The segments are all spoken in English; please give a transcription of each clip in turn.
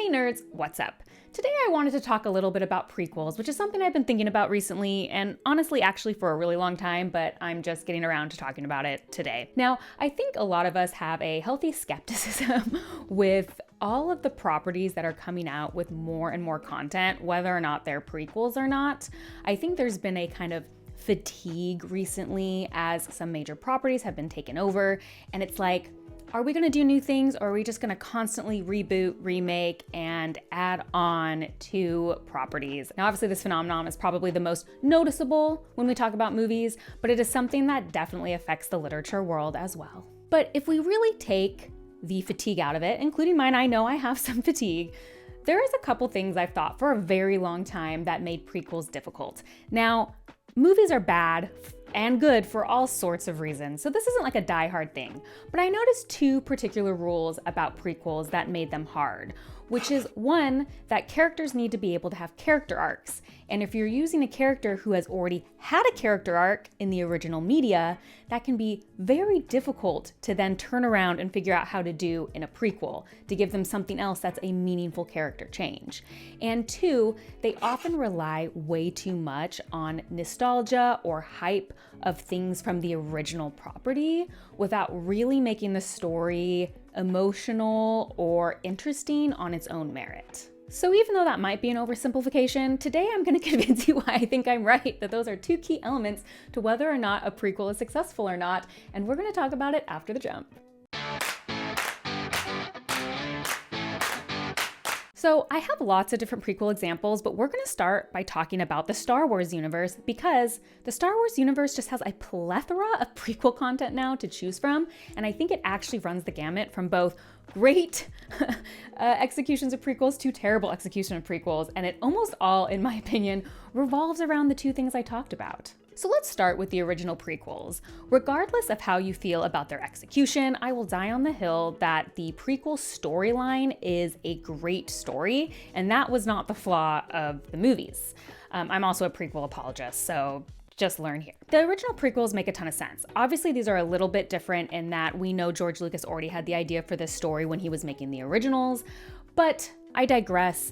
Hey nerds, what's up? Today I wanted to talk a little bit about prequels, which is something I've been thinking about recently and honestly actually for a really long time, but I'm just getting around to talking about it today. Now, I think a lot of us have a healthy skepticism with all of the properties that are coming out with more and more content, whether or not they're prequels or not. I think there's been a kind of fatigue recently as some major properties have been taken over, and it's like, are we gonna do new things, or are we just gonna constantly reboot, remake, and add on to properties? Now, obviously this phenomenon is probably the most noticeable when we talk about movies, but it is something that definitely affects the literature world as well. But if we really take the fatigue out of it, including mine, I know I have some fatigue, there is a couple things I've thought for a very long time that made prequels difficult. Now, movies are bad and good for all sorts of reasons, so this isn't like a die-hard thing. But I noticed two particular rules about prequels that made them hard, which is one, that characters need to be able to have character arcs. And if you're using a character who has already had a character arc in the original media, that can be very difficult to then turn around and figure out how to do in a prequel, to give them something else that's a meaningful character change. And two, they often rely way too much on nostalgia or hype of things from the original property without really making the story emotional or interesting on its own merit. So even though that might be an oversimplification, today I'm going to convince you why I think I'm right, that those are two key elements to whether or not a prequel is successful or not, and we're going to talk about it after the jump. So I have lots of different prequel examples, but we're going to start by talking about the Star Wars universe, because the Star Wars universe just has a plethora of prequel content now to choose from, and I think it actually runs the gamut from both great executions of prequels to terrible execution of prequels, and it almost all, in my opinion, revolves around the two things I talked about. So let's start with the original prequels. Regardless of how you feel about their execution, I will die on the hill that the prequel storyline is a great story, and that was not the flaw of the movies. I'm also a prequel apologist, so just learn here. The original prequels make a ton of sense. Obviously, these are a little bit different in that we know George Lucas already had the idea for this story when he was making the originals, but I digress.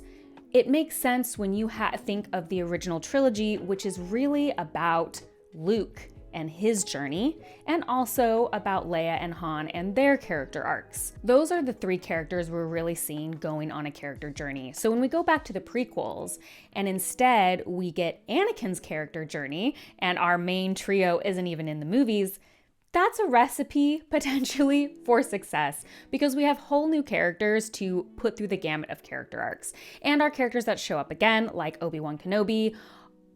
It makes sense when you think of the original trilogy, which is really about Luke and his journey, and also about Leia and Han and their character arcs. Those are the three characters we're really seeing going on a character journey. So when we go back to the prequels, and instead we get Anakin's character journey, and our main trio isn't even in the movies, that's a recipe potentially for success, because we have whole new characters to put through the gamut of character arcs. And our characters that show up again, like Obi-Wan Kenobi,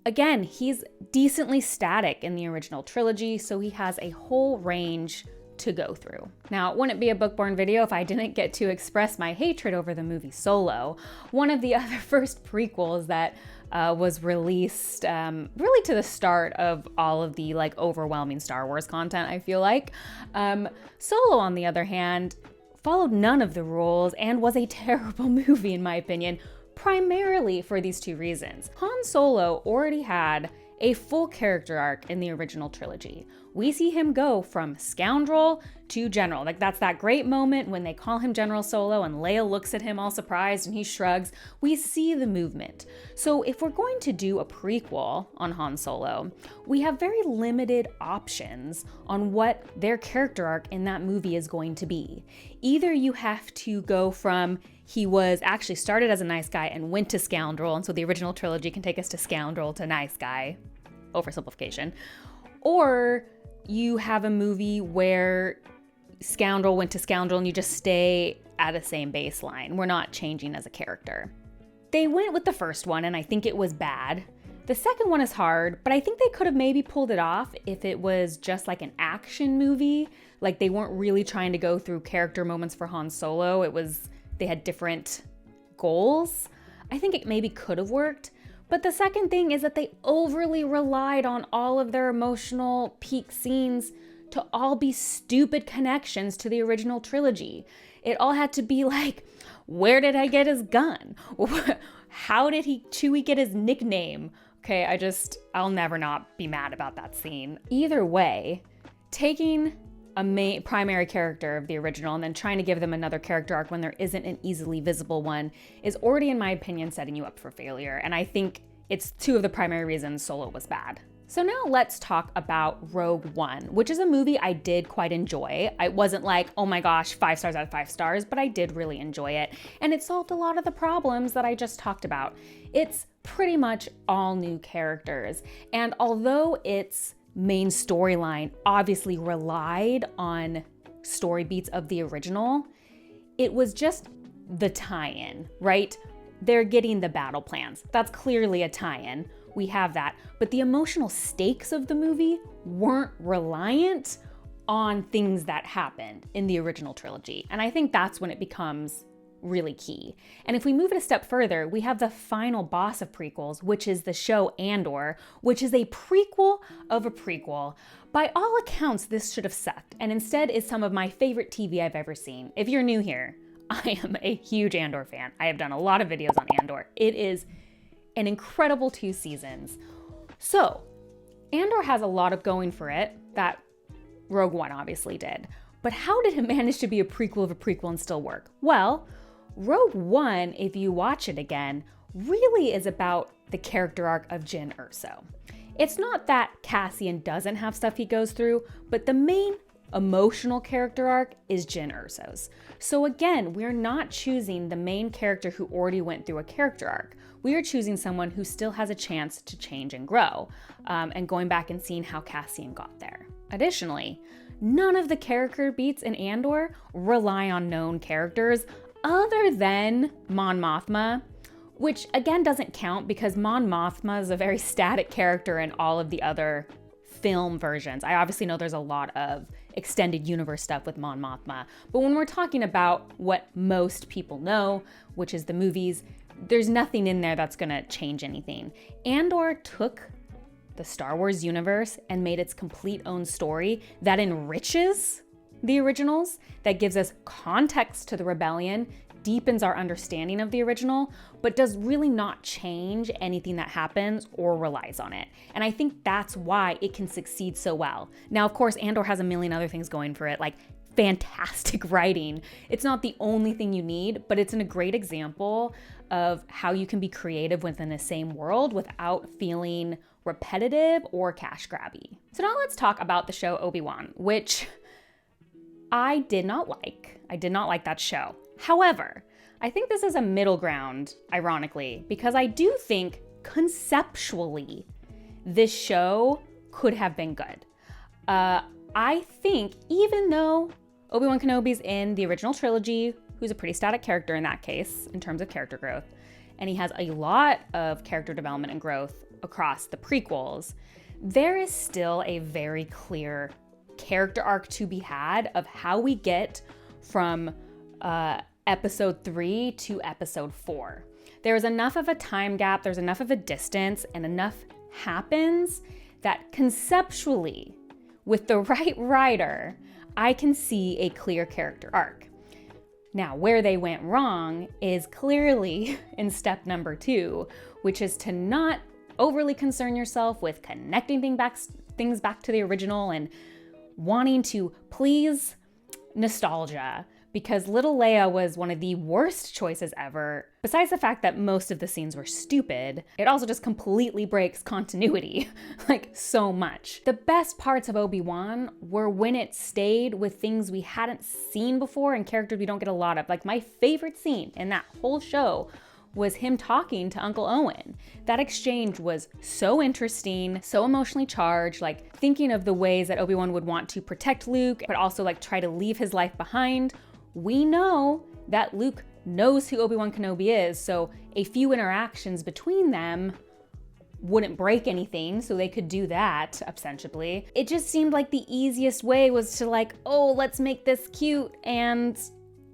again, he's decently static in the original trilogy, so he has a whole range to go through. Now, it wouldn't be a bookborn video if I didn't get to express my hatred over the movie Solo, one of the other first prequels that was released really to the start of all of the overwhelming Star Wars content, I feel like. Solo, on the other hand, followed none of the rules and was a terrible movie in my opinion, primarily for these two reasons. Han Solo already had a full character arc in the original trilogy. We see him go from scoundrel to general. That's that great moment when they call him General Solo and Leia looks at him all surprised and he shrugs. We see the movement. So if we're going to do a prequel on Han Solo, we have very limited options on what their character arc in that movie is going to be. Either you have to go from he was actually started as a nice guy and went to scoundrel, and so the original trilogy can take us to scoundrel to nice guy, oversimplification, or you have a movie where scoundrel went to scoundrel and you just stay at the same baseline. We're not changing as a character. They went with the first one, and I think it was bad. The second one is hard, but I think they could have maybe pulled it off if it was just like an action movie. Like they weren't really trying to go through character moments for Han Solo. They had different goals. I think it maybe could have worked. But the second thing is that they overly relied on all of their emotional peak scenes to all be stupid connections to the original trilogy. It all had to be like, where did I get his gun? How did Chewie get his nickname? Okay, I'll never not be mad about that scene. Either way, taking a primary character of the original and then trying to give them another character arc when there isn't an easily visible one is already, in my opinion, setting you up for failure. And I think it's two of the primary reasons Solo was bad. So now let's talk about Rogue One, which is a movie I did quite enjoy. I wasn't like, oh my gosh, 5 stars out of 5 stars, but I did really enjoy it. And it solved a lot of the problems that I just talked about. It's pretty much all new characters. And although its main storyline obviously relied on story beats of the original, it was just the tie-in, right? They're getting the battle plans. That's clearly a tie-in. We have that. But the emotional stakes of the movie weren't reliant on things that happened in the original trilogy. And I think that's when it becomes really key. And if we move it a step further, we have the final boss of prequels, which is the show Andor, which is a prequel of a prequel. By all accounts, this should have sucked, and instead is some of my favorite TV I've ever seen. If you're new here, I am a huge Andor fan. I have done a lot of videos on Andor. It is an incredible 2 seasons. So, Andor has a lot of going for it that Rogue One obviously did. But how did it manage to be a prequel of a prequel and still work? Well, Rogue One, if you watch it again, really is about the character arc of Jyn Erso. It's not that Cassian doesn't have stuff he goes through, but the main emotional character arc is Jyn Erso's. So again, we're not choosing the main character who already went through a character arc. We are choosing someone who still has a chance to change and grow, and going back and seeing how Cassian got there. Additionally, none of the character beats in Andor rely on known characters other than Mon Mothma, which again doesn't count because Mon Mothma is a very static character in all of the other film versions. I obviously know there's a lot of extended universe stuff with Mon Mothma, but when we're talking about what most people know, which is the movies, there's nothing in there that's gonna change anything. Andor took the Star Wars universe and made its complete own story that enriches the originals, that gives us context to the rebellion, deepens our understanding of the original, but does really not change anything that happens or relies on it. And I think that's why it can succeed so well. Now, of course, Andor has a million other things going for it, like fantastic writing. It's not the only thing you need, but it's a great example of how you can be creative within the same world without feeling repetitive or cash grabby. So now let's talk about the show Obi-Wan, which I did not like. I did not like that show. However, I think this is a middle ground, ironically, because I do think conceptually this show could have been good. I think even though Obi-Wan Kenobi's in the original trilogy, who's a pretty static character in that case in terms of character growth, and he has a lot of character development and growth across the prequels, there is still a very clear character arc to be had of how we get from episode 3 to episode 4. There's enough of a time gap, there's enough of a distance, and enough happens that conceptually, with the right writer, I can see a clear character arc. Now, where they went wrong is clearly in step number 2, which is to not overly concern yourself with connecting things back to the original and wanting to please nostalgia, because little Leia was one of the worst choices ever. Besides the fact that most of the scenes were stupid, it also just completely breaks continuity, like so much. The best parts of Obi-Wan were when it stayed with things we hadn't seen before and characters we don't get a lot of. Like my favorite scene in that whole show was him talking to Uncle Owen. That exchange was so interesting, so emotionally charged, like thinking of the ways that Obi-Wan would want to protect Luke, but also like try to leave his life behind. We know that Luke knows who Obi-Wan Kenobi is, so a few interactions between them wouldn't break anything, so they could do that, ostensibly. It just seemed like the easiest way was to like, oh, let's make this cute and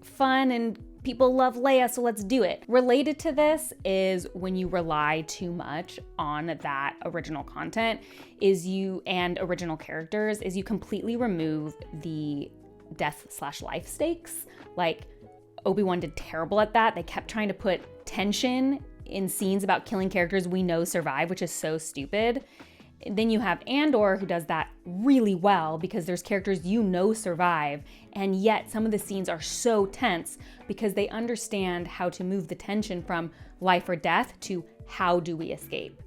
fun and people love Leia, so let's do it. Related to this is when you rely too much on that original content and original characters is you completely remove the death/life stakes. Like Obi-Wan did terrible at that. They kept trying to put tension in scenes about killing characters we know survive, which is so stupid. Then you have Andor, who does that really well because there's characters you know survive, and yet some of the scenes are so tense because they understand how to move the tension from life or death to how do we escape.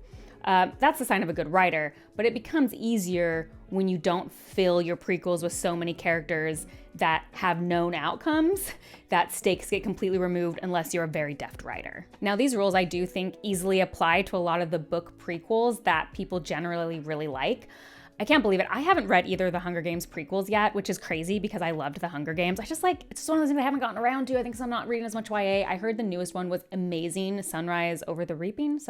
That's the sign of a good writer, but it becomes easier when you don't fill your prequels with so many characters that have known outcomes, that stakes get completely removed unless you're a very deft writer. Now, these rules I do think easily apply to a lot of the book prequels that people generally really like. I can't believe it. I haven't read either of the Hunger Games prequels yet, which is crazy because I loved the Hunger Games. It's just one of those things I haven't gotten around to. I think because I'm not reading as much YA. I heard the newest one was amazing, Sunrise of the Reaping.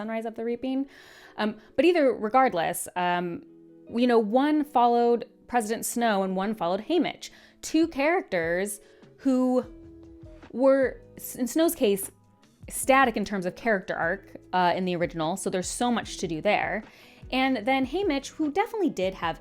But regardless, one followed President Snow and one followed Haymitch. Two characters who were, in Snow's case, static in terms of character arc in the original, so there's so much to do there. And then Haymitch, who definitely did have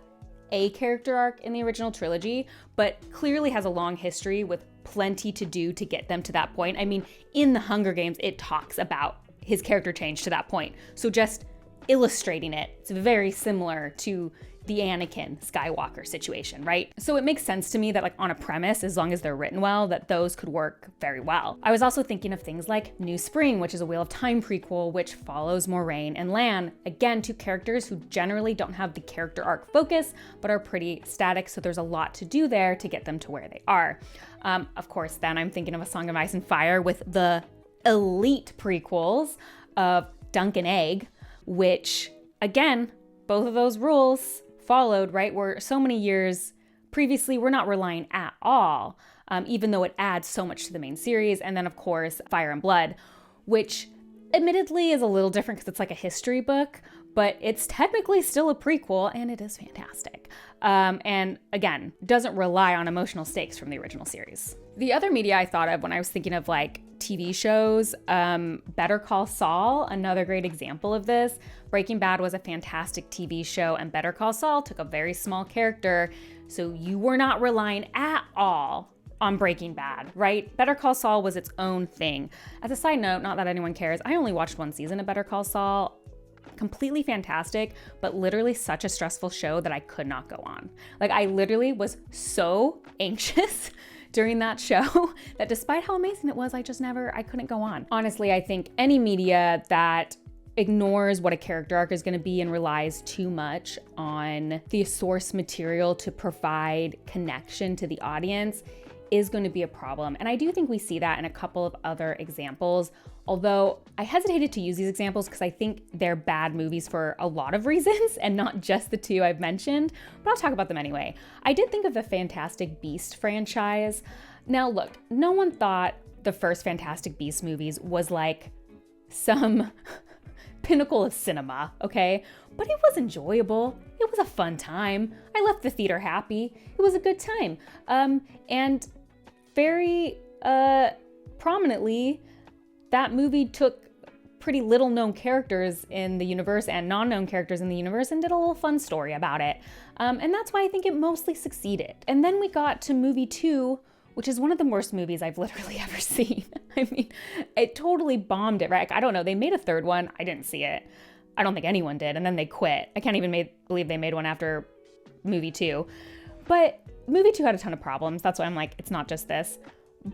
a character arc in the original trilogy, but clearly has a long history with plenty to do to get them to that point. I mean, in the Hunger Games, it talks about his character change to that point. So just illustrating it, it's very similar to the Anakin Skywalker situation, right? So it makes sense to me that on a premise, as long as they're written well, that those could work very well. I was also thinking of things like New Spring, which is a Wheel of Time prequel, which follows Moraine and Lan. Again, two characters who generally don't have the character arc focus, but are pretty static, so there's a lot to do there to get them to where they are. Of course, then I'm thinking of A Song of Ice and Fire with the elite prequels of Dunk and Egg, which, again, both of those rules followed, right? Where so many years previously we're not relying at all, even though it adds so much to the main series. And then, of course, Fire and Blood, which admittedly is a little different because it's like a history book, but it's technically still a prequel and it is fantastic. And again, doesn't rely on emotional stakes from the original series. The other media I thought of when I was thinking of TV shows, Better Call Saul, another great example of this. Breaking Bad was a fantastic TV show, and Better Call Saul took a very small character, so you were not relying at all on Breaking Bad, right? Better Call Saul was its own thing. As a side note, not that anyone cares, I only watched one season of Better Call Saul. Completely fantastic, but literally such a stressful show that I could not go on. I literally was so anxious during that show that despite how amazing it was, I couldn't go on. Honestly, I think any media that ignores what a character arc is going to be and relies too much on the source material to provide connection to the audience is going to be a problem. And I do think we see that in a couple of other examples, although I hesitated to use these examples because I think they're bad movies for a lot of reasons and not just the two I've mentioned, but I'll talk about them anyway. I did think of the Fantastic Beast franchise. Now look, no one thought the first Fantastic Beast movies was some pinnacle of cinema, okay? But it was enjoyable. It was a fun time. I left the theater happy. It was a good time. And very prominently, that movie took pretty little known characters in the universe and non-known characters in the universe and did a little fun story about it. And that's why I think it mostly succeeded. And then we got to movie 2, which is one of the worst movies I've literally ever seen. I mean, it totally bombed it, right? I don't know. They made a third one. I didn't see it. I don't think anyone did. And then they quit. I can't even believe they made one after movie 2. But movie 2 had a ton of problems. That's why I'm it's not just this.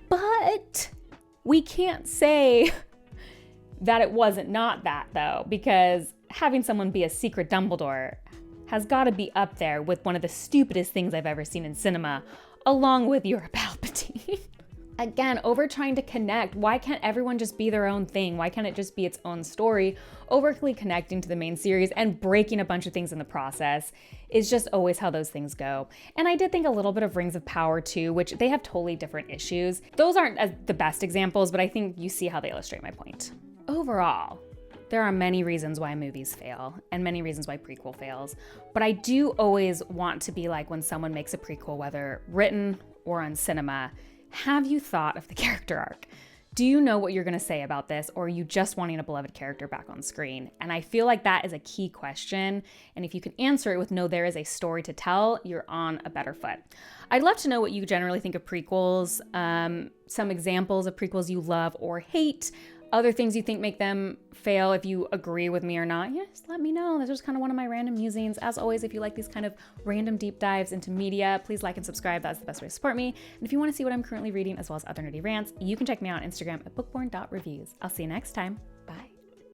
But we can't say that it wasn't not that, though, because having someone be a secret Dumbledore has got to be up there with one of the stupidest things I've ever seen in cinema, along with you're a Palpatine. Again, over trying to connect, why can't everyone just be their own thing? Why can't it just be its own story? Overtly connecting to the main series and breaking a bunch of things in the process is just always how those things go. And I did think a little bit of Rings of Power too, which they have totally different issues. Those aren't the best examples, but I think you see how they illustrate my point. Overall, there are many reasons why movies fail and many reasons why prequel fails, but I do always want to be when someone makes a prequel, whether written or on cinema, have you thought of the character arc? Do you know what you're going to say about this, or are you just wanting a beloved character back on screen? And I feel like that is a key question, and if you can answer it with no, there is a story to tell, you're on a better foot. I'd love to know what you generally think of prequels, some examples of prequels you love or hate, other things you think make them fail, if you agree with me or not, yeah, just let me know. That's just kind of one of my random musings. As always, if you like these kind of random deep dives into media, please like and subscribe. That's the best way to support me. And if you want to see what I'm currently reading as well as other nerdy rants, you can check me out on Instagram at bookborn.reviews. I'll see you next time.